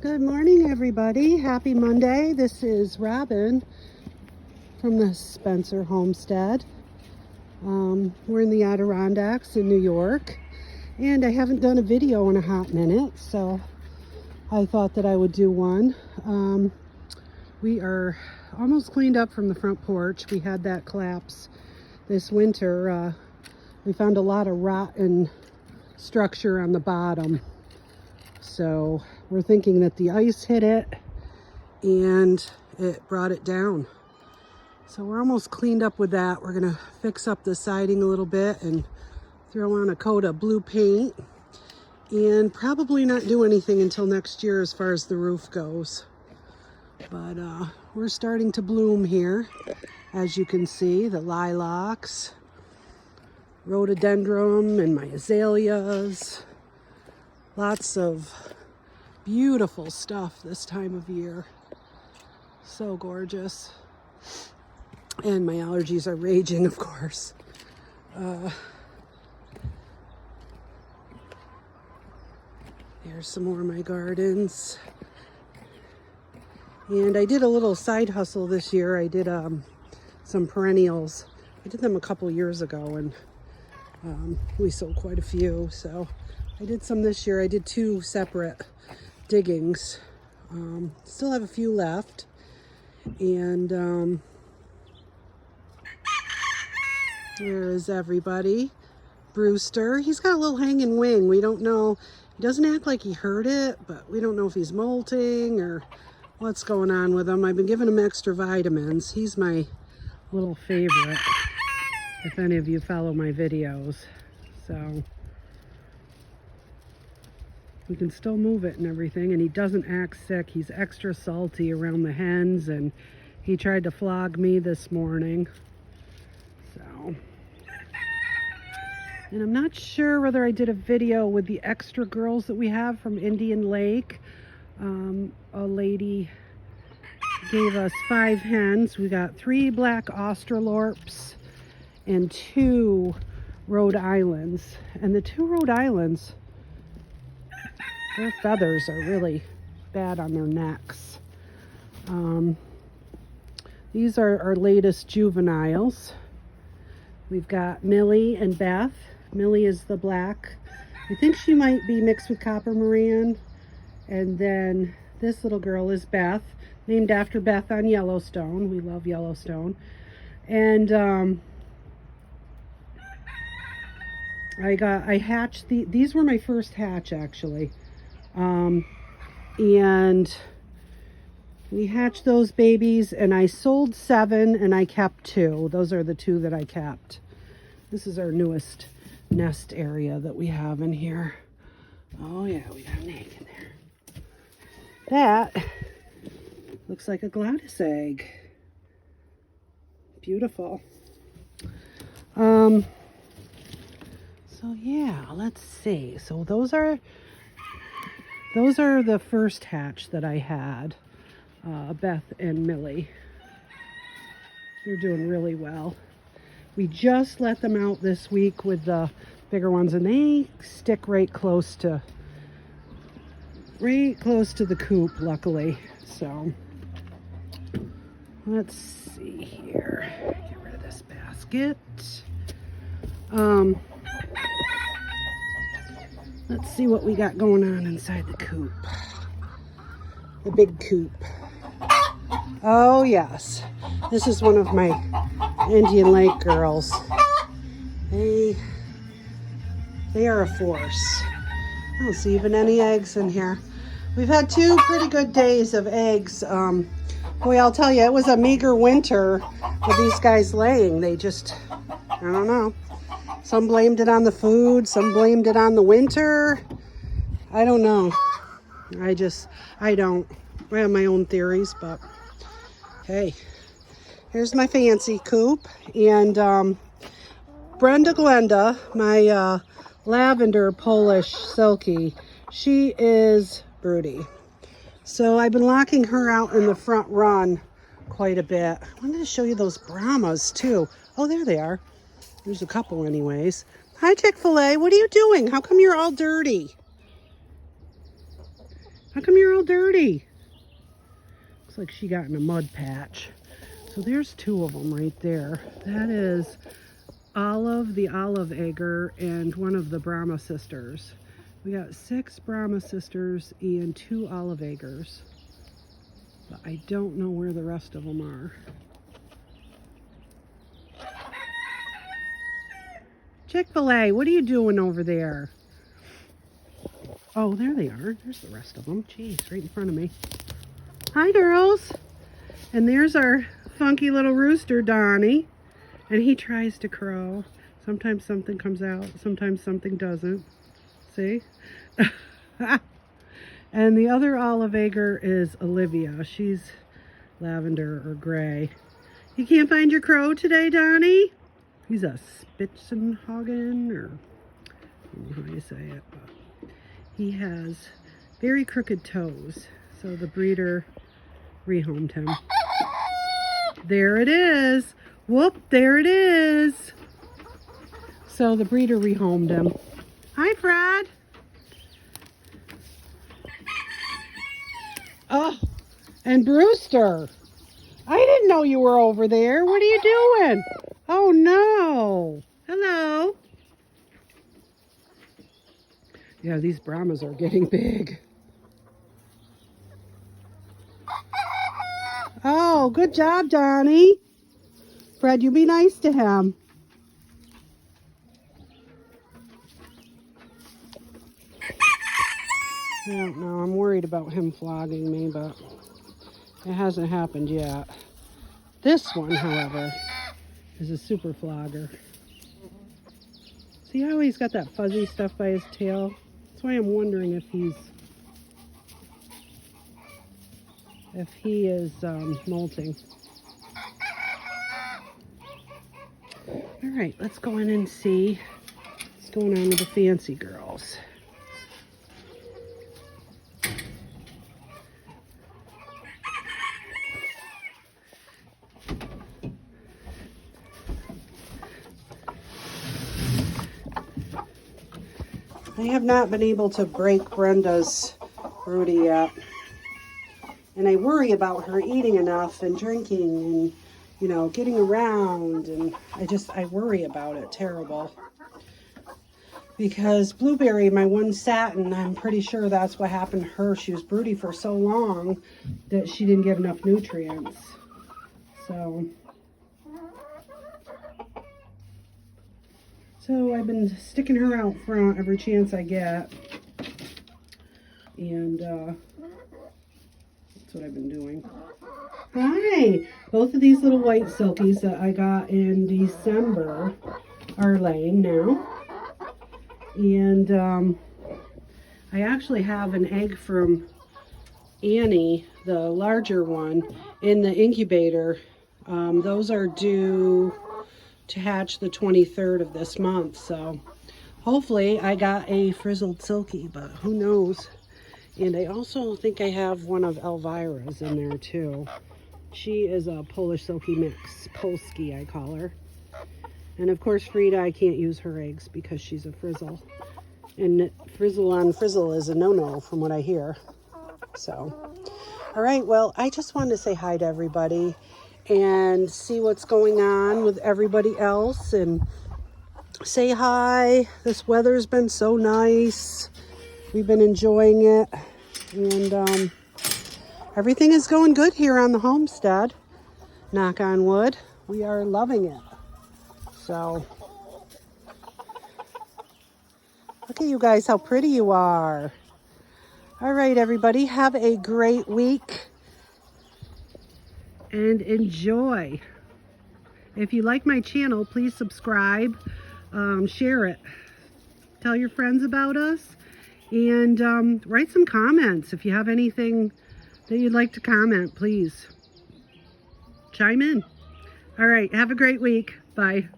Good morning, everybody. Happy Monday. This is Robin from the Spencer Homestead. We're in the Adirondacks in New York, and I haven't done a video in a hot minute, so I thought that I would do one. We are almost cleaned up from the front porch. We had that collapse this winter. We found a lot of rotten structure on the bottom. So we're thinking that the ice hit it and it brought it down. So we're almost cleaned up with that. We're gonna fix up the siding a little bit and throw on a coat of blue paint and probably not do anything until next year as far as the roof goes. But we're starting to bloom here. As you can see, the lilacs, rhododendron, and my azaleas. Lots of beautiful stuff this time of year. So gorgeous. And my allergies are raging, of course. Here's some more of my gardens. And I did a little side hustle this year. I did some perennials. I did them a couple years ago, and we sold quite a few. So I did some this year. I did 2 separate diggings. Still have a few left. And there is everybody. Brewster, he's got a little hanging wing. We don't know. He doesn't act like he hurt it, but we don't know if he's molting or what's going on with him. I've been giving him extra vitamins. He's my little favorite, if any of you follow my videos. So we can still move it and everything, and he doesn't act sick. He's extra salty around the hens, and he tried to flog me this morning. So, and I'm not sure whether I did a video with the extra girls that we have from Indian Lake. A lady gave us 5 hens. We got 3 black Australorps and 2 Rhode Islands. And the 2 Rhode Islands, their feathers are really bad on their necks. These are our latest juveniles. We've got Millie and Beth. Millie is the black. I think she might be mixed with Copper Moran. And then this little girl is Beth, named after Beth on Yellowstone. We love Yellowstone. And I hatched these were my first hatch, actually. And we hatched those babies, and I sold 7 and I kept 2. Those are the 2 that I kept. This is our newest nest area that we have in here. Oh yeah, we got an egg in there. That looks like a Gladys egg. Beautiful. So yeah, let's see. So those are the first hatch that I had, Beth and Millie. They're doing really well. We just let them out this week with the bigger ones, and they stick right close to the coop, luckily. So let's see here. Get rid of this basket. Let's see what we got going on inside the coop. The big coop. Oh yes, this is one of my Indian Lake girls. They are a force. I don't see even any eggs in here. We've had 2 pretty good days of eggs. Boy, I'll tell you, it was a meager winter with these guys laying. They just, I don't know. Some blamed it on the food, some blamed it on the winter. I don't know. I have my own theories, but hey, here's my fancy coop. And Brenda Glenda, my lavender Polish silkie, she is broody. So I've been locking her out in the front run quite a bit. I wanted to show you those Brahmas too. Oh, there they are. There's a couple anyways. Hi, Chick-fil-A. What are you doing? How come you're all dirty? How come you're all dirty? Looks like she got in a mud patch. So there's two of them right there. That is Olive, the olive egger, and one of the Brahma sisters. We got 6 Brahma sisters and 2 olive eggers. But I don't know where the rest of them are. Chick-fil-A, what are you doing over there? Oh, there they are. There's the rest of them. Jeez, right in front of me. Hi, girls. And there's our funky little rooster, Donnie. And he tries to crow. Sometimes something comes out. Sometimes something doesn't. See? And the other olive egger is Olivia. She's lavender or gray. You can't find your crow today, Donnie? He's a Spitzenhagen, or I don't know how you say it. But he has very crooked toes. So the breeder rehomed him. There it is. Whoop, there it is. So the breeder rehomed him. Hi, Fred. Oh, and Brewster. I didn't know you were over there. What are you doing? Oh, no. Hello. Yeah, these Brahmas are getting big. Oh, good job, Donnie. Fred, you be nice to him. I don't know. I'm worried about him flogging me, but it hasn't happened yet. This one, however, is a super flogger. See how he's got that fuzzy stuff by his tail? That's why I'm wondering if he is molting. All right, let's go in and see what's going on with the fancy girls. I have not been able to break Brenda's Rudy yet. And I worry about her eating enough and drinking and, you know, getting around. And I worry about it terrible. Because Blueberry, my one satin, I'm pretty sure that's what happened to her. She was broody for so long that she didn't get enough nutrients. So I've been sticking her out front every chance I get. And that's what I've been doing. Hi! Both of these little white silkies that I got in December are laying now. And I actually have an egg from Annie, the larger one, in the incubator. Those are due to hatch the 23rd of this month, so hopefully I got a frizzled silky, but who knows. And I also think I have one of Elvira's in there too. She is a Polish silky mix, Polski I call her. And of course Frida, I can't use her eggs because she's a frizzle, and frizzle on frizzle is a no-no from what I hear. So all right, well, I just wanted to say hi to everybody and see what's going on with everybody else and say hi. This weather's been so nice. We've been enjoying it, and everything is going good here on the homestead. Knock on wood. We are loving it. So look at you guys, how pretty you are. All right, everybody, have a great week. And enjoy. If you like my channel, please subscribe, share it, tell your friends about us, and write some comments. If you have anything that you'd like to comment, please chime in. All right, have a great week. Bye.